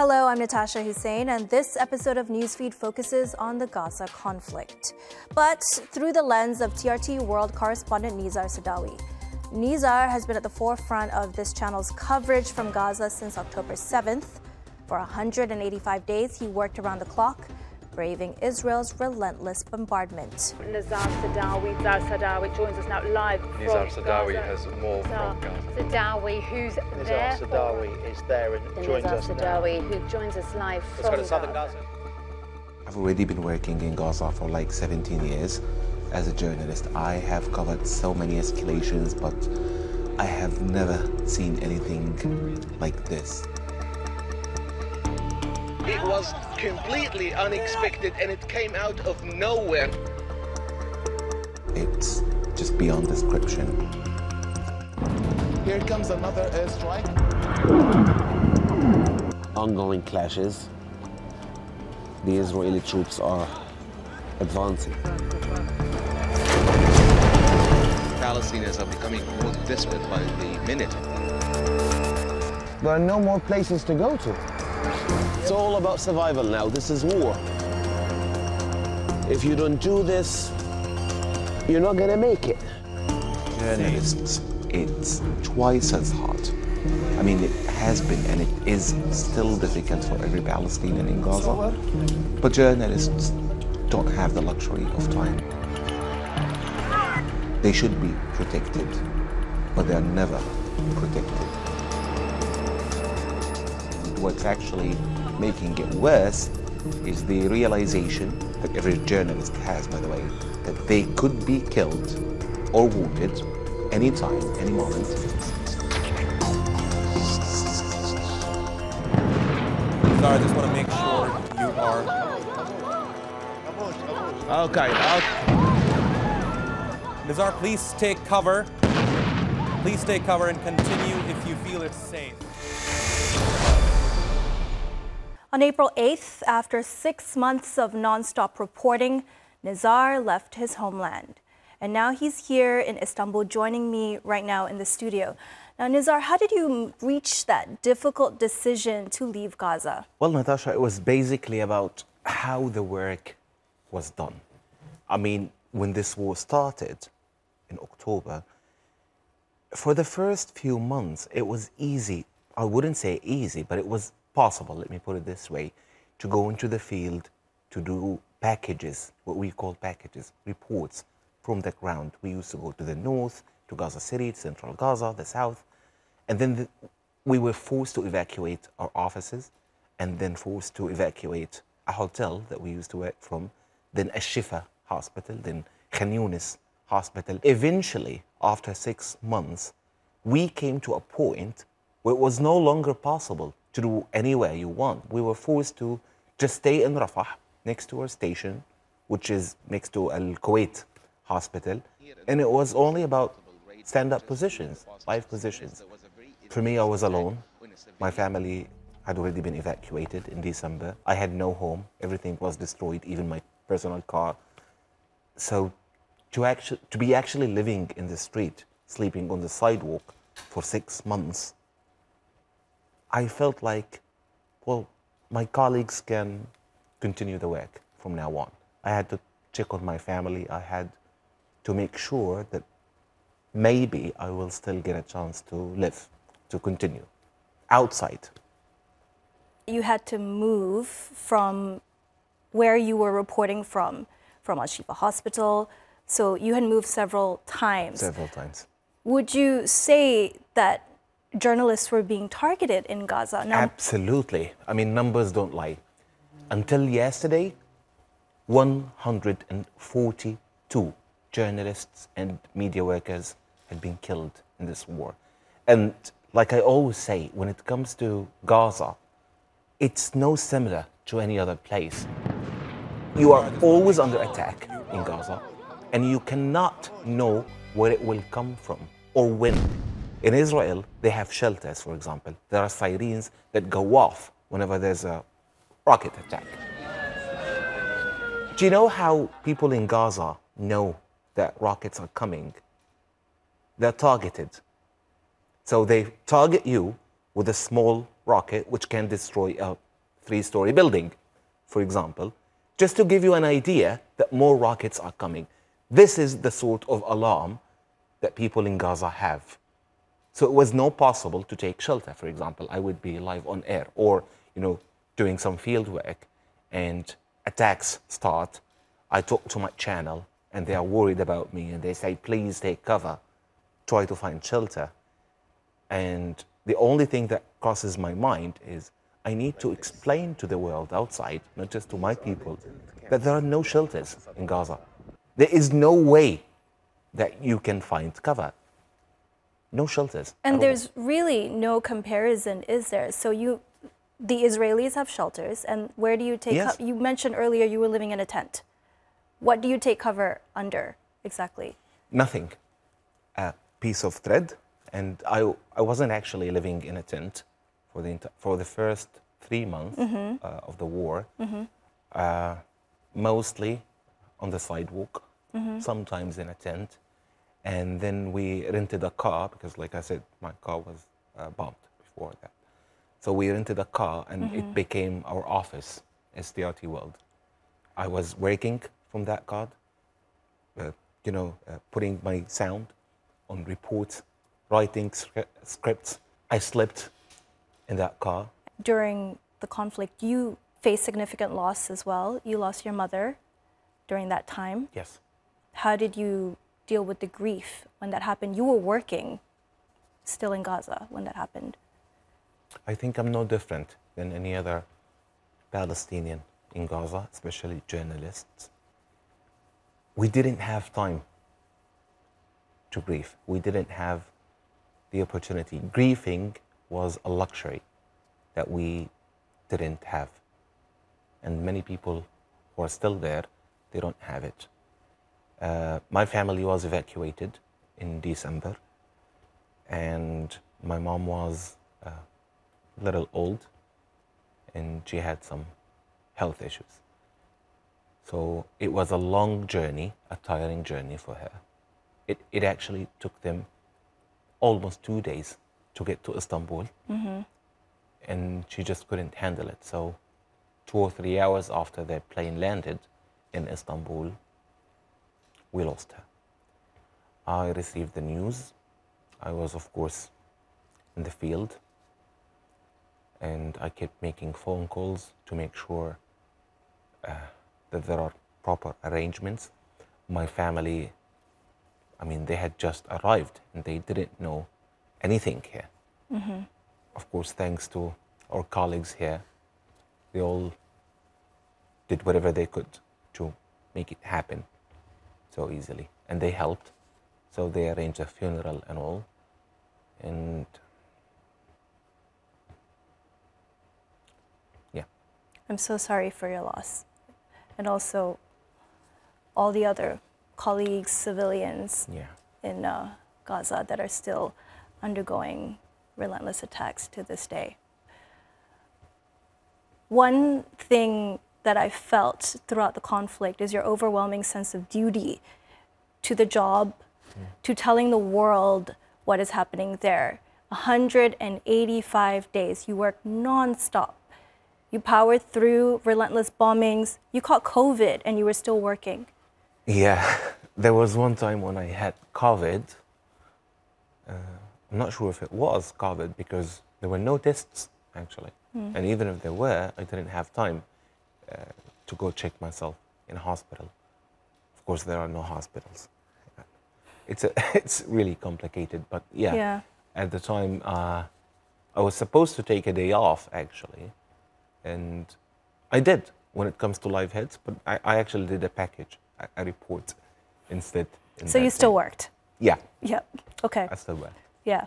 Hello, I'm Natasha Hussain, and this episode of Newsfeed focuses on the Gaza conflict, but through the lens of TRT World correspondent Nizar Sadawi. Nizar has been at the forefront of this channel's coverage from Gaza since October 7th. For 185 days, he worked around the clock, braving Israel's relentless bombardment. Nizar Sadawi joins us now live from Nizar Sadawi Gaza. has more from Gaza. Sadawi, who's Nizar there? Sadawi is there and joins us now. Sadawi, who joins us live Let's go from to southern Gaza. Gaza. I've already been working in Gaza for like 17 years as a journalist. I have covered so many escalations, but I have never seen anything like this. It was completely unexpected and it came out of nowhere. It's just beyond description. Here comes another airstrike. Ongoing clashes. The Israeli troops are advancing. Palestinians are becoming more desperate by the minute. There are no more places to go to. It's all about survival now. This is war. If you don't do this, you're not gonna make it. Journalists, it's twice as hard. I mean, it has been and it is still difficult for every Palestinian in Gaza. But journalists don't have the luxury of time. They should be protected, but they are never protected. What's actually making it worse is the realization that every journalist has, by the way, that they could be killed or wounded anytime, any moment. Sorry, I just want to make sure you are... Okay. Nizar, please take cover. Please take cover and continue if you feel it's safe. On April 8th, after 6 months of non-stop reporting, Nizar left his homeland. And now he's here in Istanbul, joining me right now in the studio. Now, Nizar, how did you reach that difficult decision to leave Gaza? Well, Natasha, it was basically about how the work was done. I mean, when this war started in October, for the first few months, it was easy. I wouldn't say easy, but it was possible, let me put it this way, to go into the field to do packages, what we call packages, reports from the ground. We used to go to the north, to Gaza City, central Gaza, the south, and then we were forced to evacuate our offices and then forced to evacuate a hotel that we used to work from, then a Shifa hospital, then Khan Yunis hospital. Eventually, after 6 months, we came to a point where it was no longer possible to do anywhere you want. We were forced to just stay in Rafah, next to our station, which is next to Al Kuwait hospital. And it was only about stand-up positions, 5 positions. For me, I was alone. My family had already been evacuated in December. I had no home. Everything was destroyed, even my personal car. So to be actually living in the street, sleeping on the sidewalk for 6 months, I felt like, well, my colleagues can continue the work from now on. I had to check on my family. I had to make sure that maybe I will still get a chance to live, to continue outside. You had to move from where you were reporting from Al-Shifa Hospital. So you had moved several times. Several times. Would you say that journalists were being targeted in Gaza? Now, absolutely. I mean, numbers don't lie. Until yesterday, 142 journalists and media workers had been killed in this war. And like I always say, when it comes to Gaza, it's no similar to any other place. You are always under attack in Gaza, and you cannot know where it will come from or when. In Israel, they have shelters, for example. There are sirens that go off whenever there's a rocket attack. Do you know how people in Gaza know that rockets are coming? They're targeted. So they target you with a small rocket which can destroy a three-story building, for example, just to give you an idea that more rockets are coming. This is the sort of alarm that people in Gaza have. So it was not possible to take shelter, for example. I would be live on air or, doing some field work and attacks start. I talk to my channel and they are worried about me and they say, please take cover, try to find shelter. And the only thing that crosses my mind is I need to explain to the world outside, not just to my people, that there are no shelters in Gaza. There is no way that you can find cover. No shelters. And there's really no comparison, is there? So the Israelis have shelters, and where do you take Yes. You mentioned earlier you were living in a tent. What do you take cover under exactly? Nothing. A piece of thread. And I wasn't actually living in a tent for the first 3 months of the war. Mostly on the sidewalk, sometimes in a tent. And then we rented a car because, like I said, my car was bombed before that. So we rented a car and it became our office as TRT World. I was working from that car, putting my sound on reports, writing scripts. I slept in that car. During the conflict, you faced significant loss as well. You lost your mother during that time. Yes. How did you deal with the grief when that happened? You were working still in Gaza when that happened. I think I'm no different than any other Palestinian in Gaza, especially journalists. We didn't have time to grieve. We didn't have the opportunity. Grieving was a luxury that we didn't have. And many people who are still there, they don't have it. My family was evacuated in December, and my mom was a little old, and she had some health issues. So it was a long journey, a tiring journey for her. It actually took them almost 2 days to get to Istanbul, and she just couldn't handle it. So 2 or 3 hours after their plane landed in Istanbul, we lost her. I received the news. I was, of course, in the field, and I kept making phone calls to make sure that there are proper arrangements. My family, they had just arrived and they didn't know anything here. Of course, thanks to our colleagues here, they all did whatever they could to make it happen so easily, and they helped. So they arranged a funeral and all, and yeah. I'm so sorry for your loss, and also all the other colleagues, civilians in Gaza that are still undergoing relentless attacks to this day. One thing that I felt throughout the conflict is your overwhelming sense of duty to the job, to telling the world what is happening there. 185 days, you worked nonstop. You powered through relentless bombings. You caught COVID and you were still working. Yeah, there was one time when I had COVID. I'm not sure if it was COVID because there were no tests, actually. And even if there were, I didn't have time to go check myself in a hospital. Of course, there are no hospitals. It's really complicated, but yeah. At the time, I was supposed to take a day off, actually. And I did when it comes to live hits, but I actually did a package, a report instead. So you still worked? Yeah. Yeah, okay. I still worked. Yeah.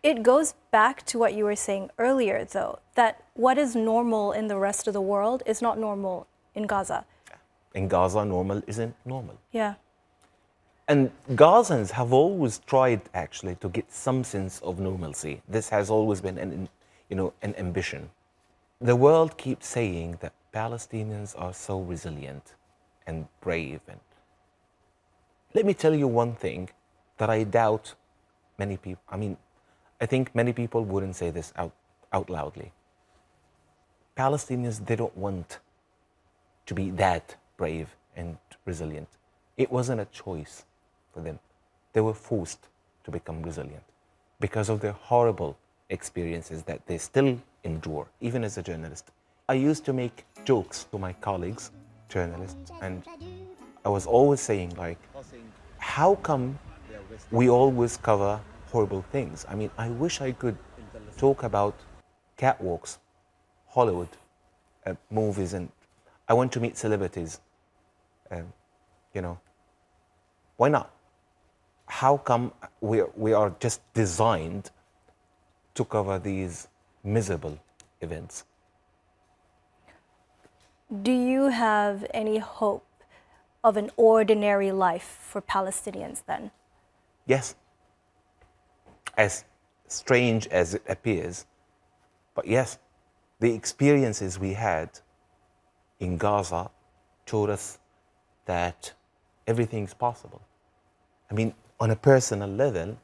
It goes back to what you were saying earlier, though, that what is normal in the rest of the world is not normal in Gaza. In Gaza, normal isn't normal. Yeah. And Gazans have always tried, actually, to get some sense of normalcy. This has always been an ambition. The world keeps saying that Palestinians are so resilient and brave. And let me tell you one thing that I doubt many people, I think many people wouldn't say this out loudly. Palestinians, they don't want to be that brave and resilient. It wasn't a choice for them. They were forced to become resilient because of their horrible experiences that they still endure, even as a journalist. I used to make jokes to my colleagues, journalists, and I was always saying, like, how come we always cover horrible things? I mean, I wish I could talk about catwalks, Hollywood, movies, and I want to meet celebrities. You know, why not? How come we are just designed to cover these miserable events? Do you have any hope of an ordinary life for Palestinians then? Yes. As strange as it appears, but yes, the experiences we had in Gaza showed us that everything's possible. I mean, on a personal level,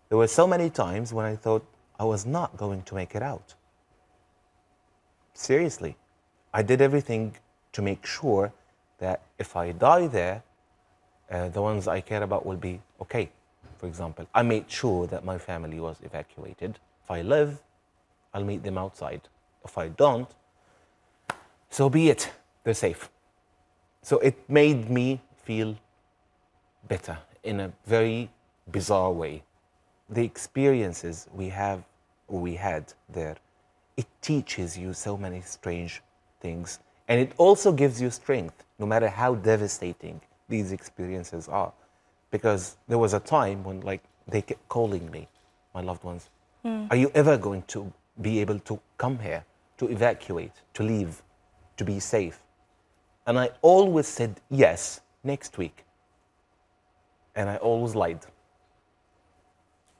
there were so many times when I thought I was not going to make it out. Seriously, I did everything to make sure that if I die there, the ones I care about will be okay. For example, I made sure that my family was evacuated. If I live, I'll meet them outside. If I don't, so be it, they're safe. So it made me feel better in a very bizarre way. The experiences we had there, it teaches you so many strange things. And it also gives you strength, no matter how devastating these experiences are. Because there was a time when, like, they kept calling me, my loved ones, are you ever going to be able to come here, to evacuate, to leave, to be safe? And I always said yes, next week. And I always lied.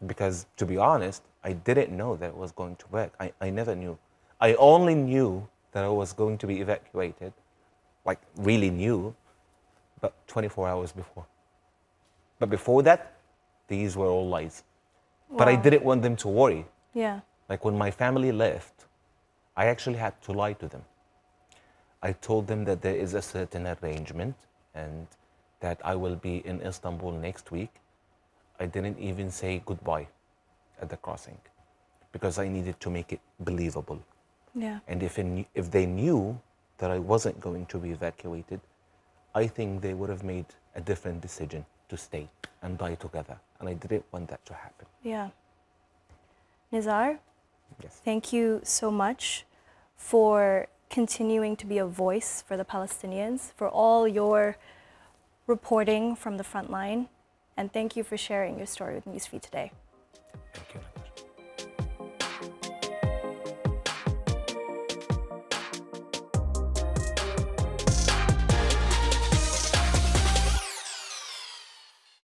Because, to be honest, I didn't know that it was going to work. I never knew. I only knew that I was going to be evacuated, like really knew, but 24 hours before. But before that, these were all lies. Wow. But I didn't want them to worry. Yeah. Like when my family left, I actually had to lie to them. I told them that there is a certain arrangement and that I will be in Istanbul next week. I didn't even say goodbye at the crossing because I needed to make it believable. Yeah. And if they knew that I wasn't going to be evacuated, I think they would have made a different decision to stay and die together. And I didn't want that to happen. Yeah. Nizar, yes, thank you so much for continuing to be a voice for the Palestinians, for all your reporting from the front line. And thank you for sharing your story with Newsfeed today. Thank you.